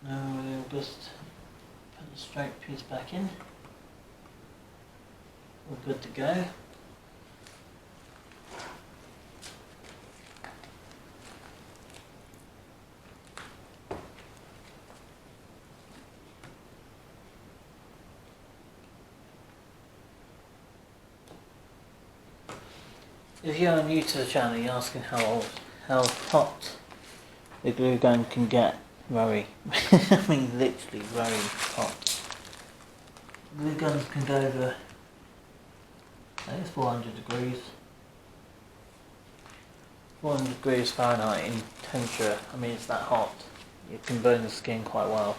We'll just put the straight piece back in. We're good to go. If you're new to the channel, you're asking how hot the glue gun can get. Very, I mean literally very hot. Glue guns can go over, I think it's 400 degrees. 400 degrees Fahrenheit in temperature. I mean it's that hot. It can burn the skin quite well.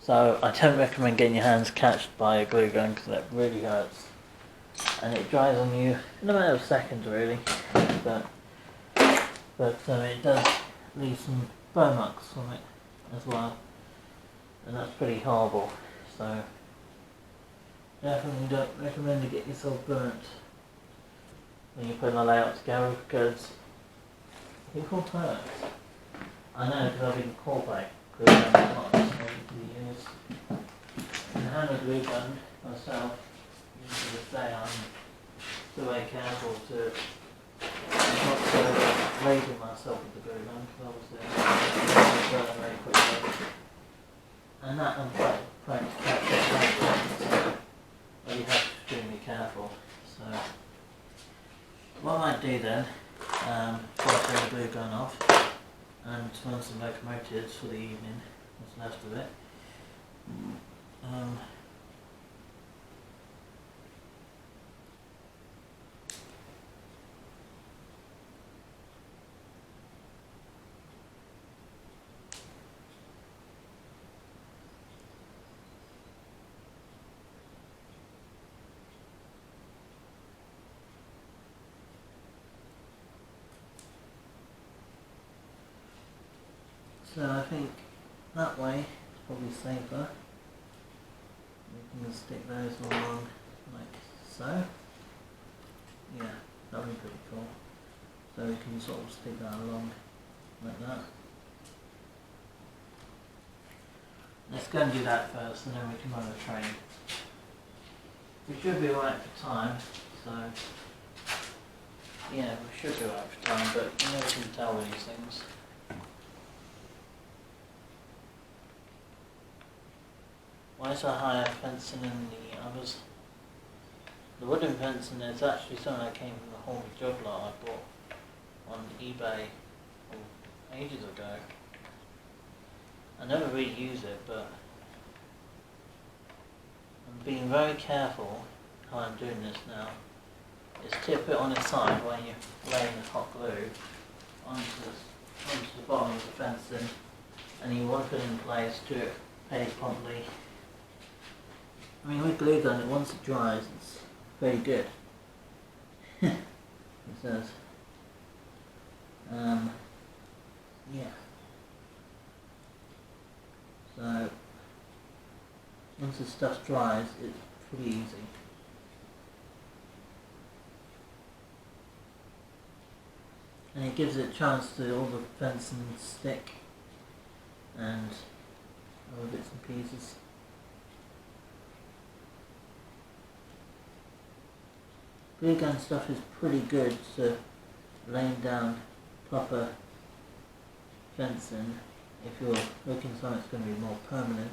So I don't recommend getting your hands catched by a glue gun because that really hurts. And it dries on you in a matter of seconds really, but it does leave some burn marks from it as well, and that's pretty horrible, so definitely don't recommend to get yourself burnt when you're putting a layout together because it will hurt. I know because I've been caught by glue gun lots over the years, and I had a glue gun myself. To this day, I'm still very careful to not to label myself with the glue gun because obviously I burn very quickly. And that I'm quite to catch it so you have to be extremely careful. So what I might do then, before I turn the glue gun off and run some locomotives for the evening, what's left of it. So I think that way is probably safer. We can just stick those along like so. Yeah, that would be pretty cool. So we can sort of stick that along like that. Let's go and do that first and then we can run the train. We should be alright for time, so yeah, we should be alright for time, but you never can tell with these things. Why is there higher fencing than the others? The wooden fencing is actually something that came from the Hornby job lot I bought on eBay ages ago. I never really use it, but I'm being very careful how I'm doing this now. Is tip it on its side when you're laying the hot glue onto the bottom of the fencing, and you want to put it in place to it very promptly. I mean with glue gun, once it dries, it's very good. It says. Yeah. So once the stuff dries, it's pretty easy. And it gives it a chance to all the fencing stick and other bits and pieces. Glue gun stuff is pretty good to laying down proper fencing if you're looking for something that's going to be more permanent.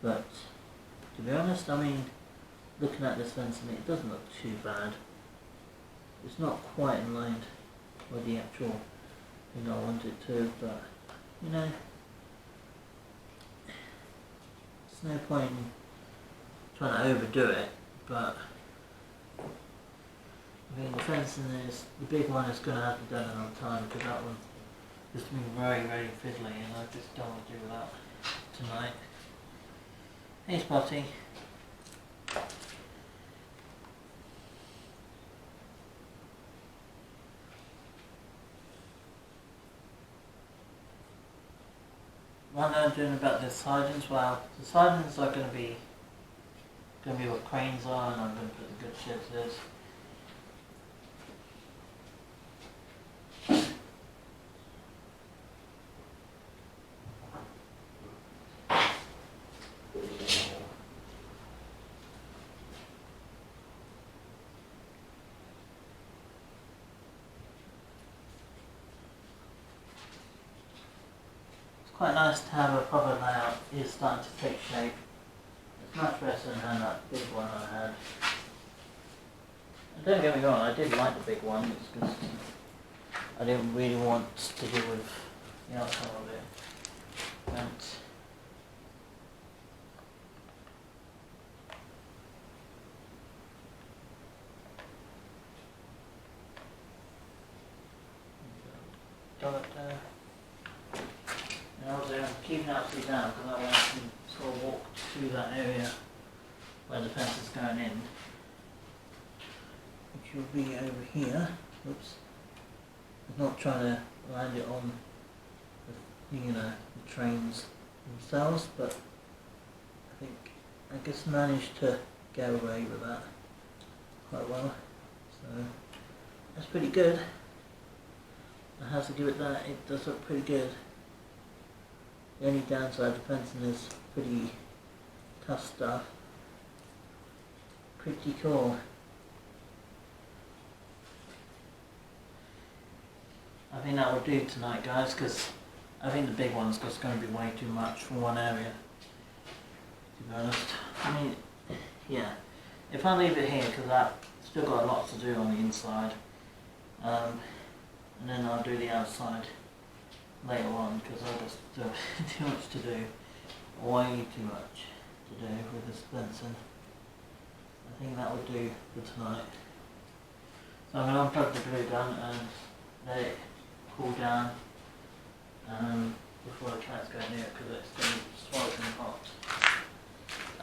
But to be honest, I mean, looking at this fencing, it doesn't look too bad. It's not quite in line with the actual thing I want it to, but you know, there's no point in trying to overdo it, but I mean the fencing is, the big one is going to have to be done another time because that one's just been very, very fiddly and I just don't want to do that tonight. Hey Spotty. What I'm doing about the sidings, well, the sidings are going to be what cranes are, and I'm going to put the good shitters. quite nice to have a proper layout. It's starting to take shape. It's much better than that big one I had. And don't get me wrong, I did like the big one. It's just I didn't really want to deal with the outcome of it. And I'm keeping it upside down because that way I can sort of walk through that area where the fence is going in, which will be over here. Oops. I'm not trying to land it on the, the trains themselves, but I guess managed to get away with that quite well. So that's pretty good. I have to give it that, it does look pretty good. The only downside of fencing is pretty tough stuff. Pretty cool. I think that will do tonight, guys, because I think the big one's just going to be way too much for one area, to be honest. I mean, yeah, if I leave it here, because I've still got a lot to do on the inside, and then I'll do the outside later on, because I've got still too much to do, way too much to do with this fencing. I think that will do for tonight. So I'm going to unplug the glue gun and let it cool down before the cats go near it, because it's going to be sweltering hot.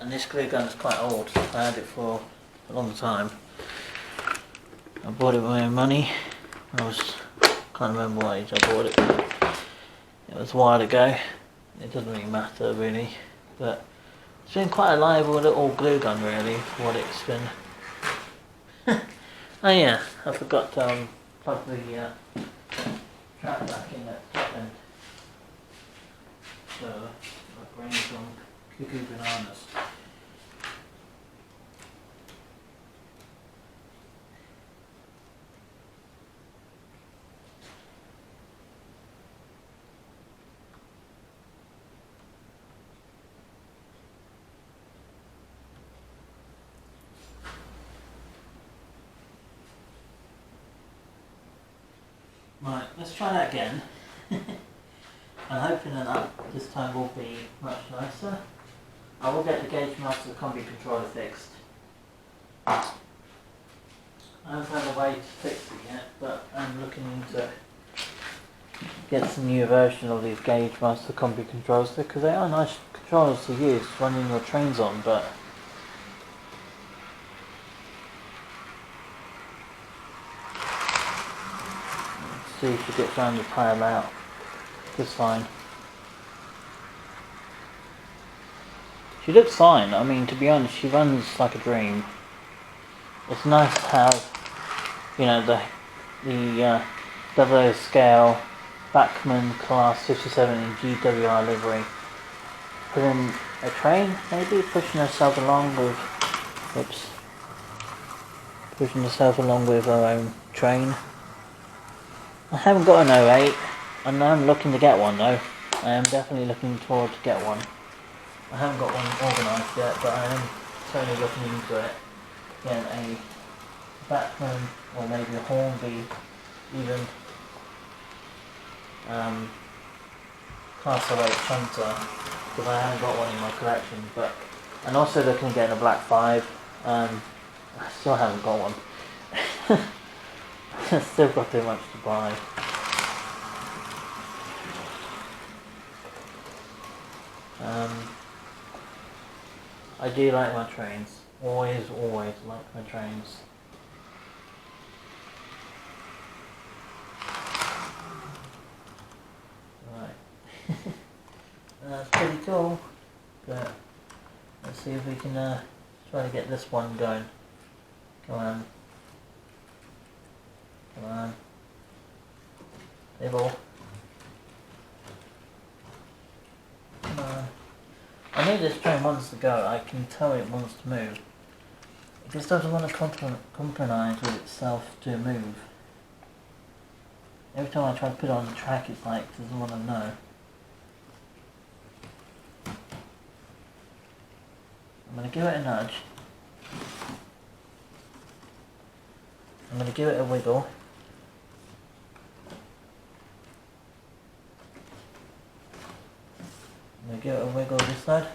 And this glue gun is quite old. I had it for a long time. I bought it with my own money. Can't remember what age I bought it. It was a while ago. It doesn't really matter really, but it's been quite a reliable little glue gun really for what it's been. Oh yeah, I forgot to plug the trap back in at the top end. So my brain's on cuckoo bananas. Right, let's try that again. I'm hoping that this time will be much nicer. I will get the gauge master combi controller fixed. I haven't found a way to fix it yet, but I'm looking into get some new version of these gauge master combi controllers because they are nice controllers to use running your trains on, but see if she gets around the tile out. It's fine. She looks fine. I mean, to be honest, she runs like a dream. It's nice to have, the 00 scale Bachmann class 57 in GWR livery. Put in a train, maybe pushing herself along with, her own train. I haven't got an 08, and I'm looking to get one though. I am definitely looking forward to get one. I haven't got one organised yet, but I am totally looking into it. Getting a Bachmann, or maybe a Hornby, even Class 08 Shunter, because I haven't got one in my collection. But and also looking at getting a Black 5. I still haven't got one. Still got too much to buy. I do like my trains. Always like my trains. Right. That's pretty cool. But let's see if we can try to get this one going. Come on. Come on. Hey, ball. Come on. I know this train wants to go. I can tell it wants to move. It just doesn't want to compromise with itself to move. Every time I try to put it on the track, it's like, it doesn't want to know. going to give it a nudge. I'm going to give it a wiggle. I'm going to give it a wiggle this side.